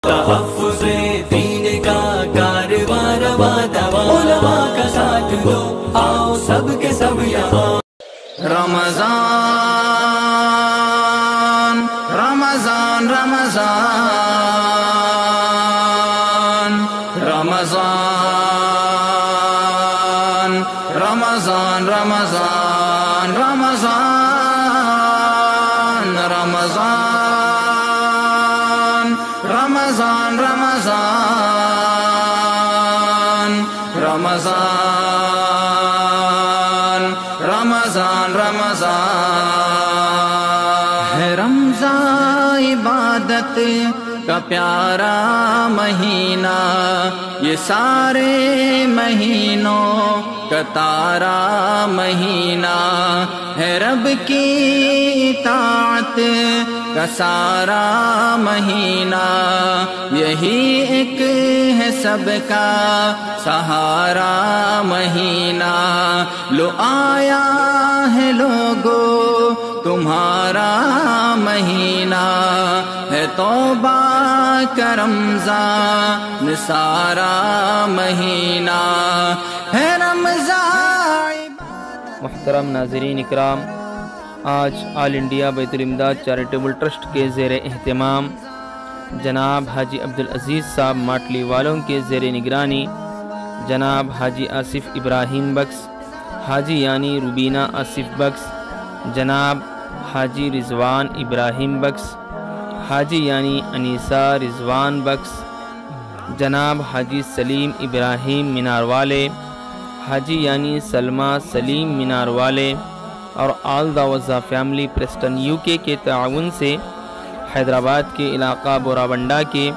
تحفظ دین کا کارواں رواں دواں، علماء کا ساتھ دو، آؤ سب کے سب یہاں۔ رمضان رمضان رمضان رمضان رمضان رمضان رمضان رمضان رمضان رمضان رمضان رمضان رمضان ہے رمضان عبادت کا پیارا مہینہ، یہ سارے مہینوں کا تارا مہینہ ہے، رب کی اطاعت کا سارا مہینہ، یہی ایک ہے سب کا سہارا مہینہ، لو آیا ہے لوگو تمہارا مہینہ، ہے توبہ کا رمضان سارا مہینہ ہے رمضان۔ محترم ناظرین اکرام، آج آل انڈیا بیت الامداد چیریٹیبل ٹرسٹ کے زیر اہتمام جناب حاجی عبدالعزیز صاحب ماٹلی والوں کے زیر نگرانی جناب حاجی آصف ابراہیم بخش، حاجی یعنی روبینہ آصف بخش، جناب حاجی رضوان ابراہیم بخش، حاجی یعنی انیسہ رضوان بخش، جناب حاجی سلیم ابراہیم مینار والے، حاجی یعنی سلمہ سلیم مینار والے اور آل دا وزا فیملی پریسٹن UK کے تعاون سے حیدرآباد کے علاقہ بورابنڈا کے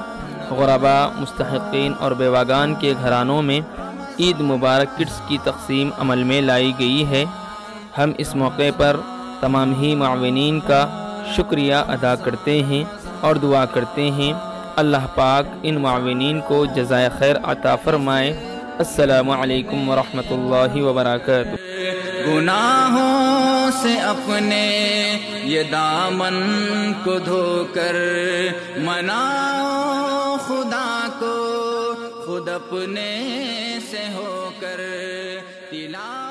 غرباء، مستحقین اور بیواگان کے گھرانوں میں عید مبارک کٹس کی تقسیم عمل میں لائی گئی ہے۔ ہم اس موقع پر تمام ہی معاونین کا شکریہ ادا کرتے ہیں اور دعا کرتے ہیں اللہ پاک ان معاونین کو جزائے خیر عطا فرمائے۔ السلام علیکم ورحمۃ اللہ وبرکاتہ۔ گناہوں سے اپنے یہ دامن کو دھو کر مناؤ خدا کو، خود اپنے سے ہو کر تلاوت